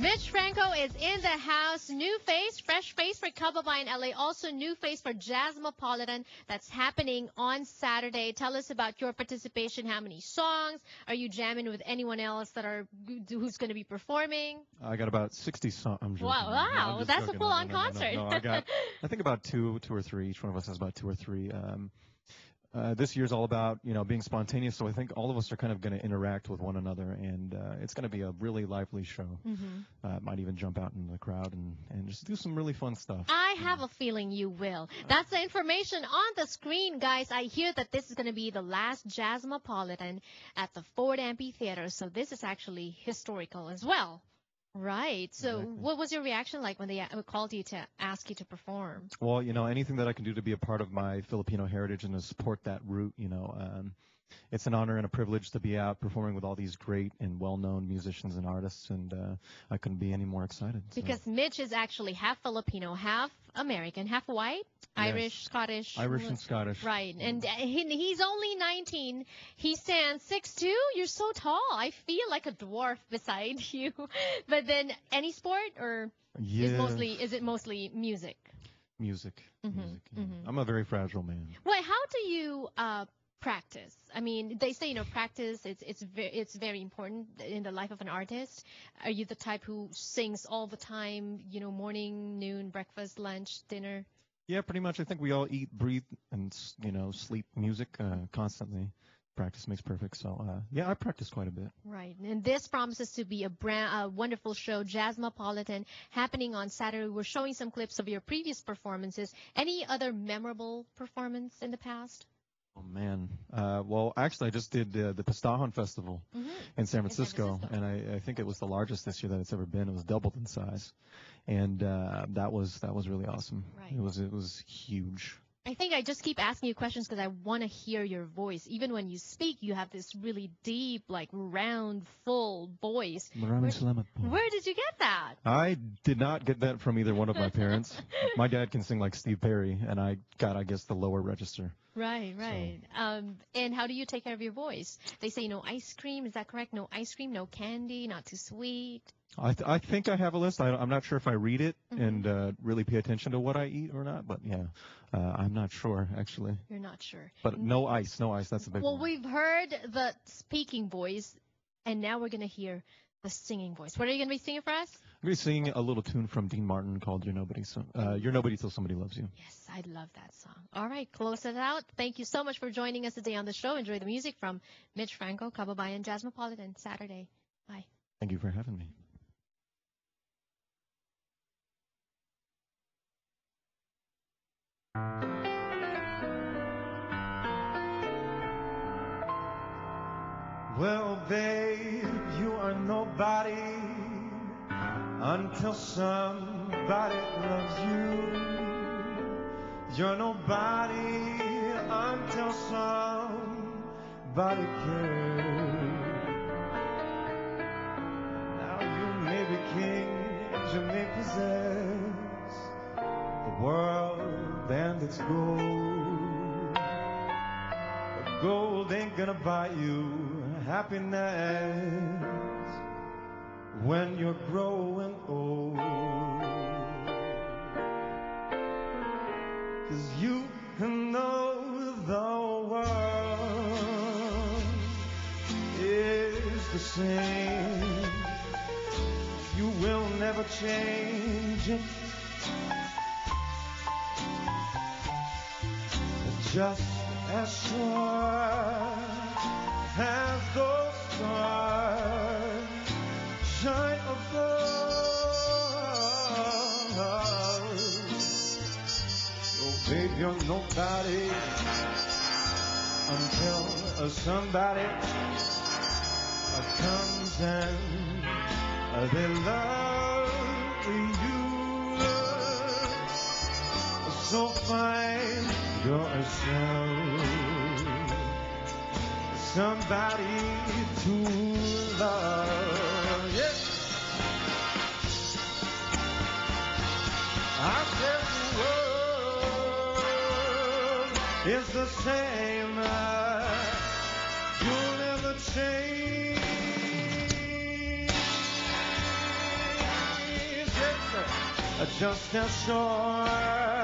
Mitch Franco is in the house. New face, fresh face for Kababayan LA. Also new face for Jazzmopolitan. That's happening on Saturday. Tell us about your participation. How many songs? Are you jamming with anyone else who's going to be performing? I got about 60 songs. I'm joking. Wow. No, That's a full-on concert. No, I got, I think about two or three. Each one of us has about two or three. This year's all about, being spontaneous, so I think all of us are kind of going to interact with one another, and it's going to be a really lively show. Might even jump out in the crowd and just do some really fun stuff. I have a feeling you will. That's the information on the screen, guys. I hear that this is going to be the last Jazzmopolitan at the Ford Amphitheater, so this is actually historical as well. Right. So Exactly. What was your reaction like when they called you to ask you to perform? Well, anything that I can do to be a part of my Filipino heritage and to support that root, it's an honor and a privilege to be out performing with all these great and well-known musicians and artists, and I couldn't be any more excited. So. Because Mitch is actually half Filipino, half American, half white, Yes. Irish, Scottish. Irish and Scottish. Right. And he's only 19. He stands 6'2". You're so tall. I feel like a dwarf beside you. But then any sport or Yeah. is it mostly music? Music. I'm a very fragile man. Well, how do you practice? I mean, they say, practice, it's very important in the life of an artist. Are you the type who sings all the time, morning, noon, breakfast, lunch, dinner? Yeah, pretty much. I think we all eat, breathe, and sleep music constantly. Practice makes perfect. So yeah, I practice quite a bit. Right, and this promises to be a wonderful show, Jazzmopolitan, happening on Saturday. We're showing some clips of your previous performances. Any other memorable performance in the past? Oh man. Well, actually, I just did the Pistajon Festival in San Francisco, and I think it was the largest this year that it's ever been. It was doubled in size, and that was really awesome. Right. It was huge. I think I just keep asking you questions because I want to hear your voice. Even when you speak, you have this really deep, round, full voice. Where did you get that? I did not get that from either one of my parents. My dad can sing like Steve Perry, and I got, I guess, the lower register. Right. So. And how do you take care of your voice? They say no ice cream. Is that correct? No ice cream, no candy, not too sweet. I think I have a list. I'm not sure if I read it and really pay attention to what I eat or not, but yeah, I'm not sure, actually. You're not sure. But no ice. That's a big one. Well, we've heard the speaking voice, and now we're going to hear the singing voice. What are you going to be singing for us? I'm going to be singing a little tune from Dean Martin called You're Nobody Till Somebody Loves You. Yes, I love that song. All right, close it out. Thank you so much for joining us today on the show. Enjoy the music from Mitch Franco, Kababayan, Jazzmopolitan, Saturday. Bye. Thank you for having me. Well, babe, you are nobody until somebody loves you. You're nobody until somebody cares. Now you may be kings, you may possess the world and its gold, but gold ain't gonna buy you happiness when you're growing old. 'Cause you know the world is the same. You will never change it. Just as sure as those stars shine above. Oh, babe, you're nobody until somebody comes and they love you. So find yourself somebody to love. Yeah. I said the world is the same. You'll never change. just as sure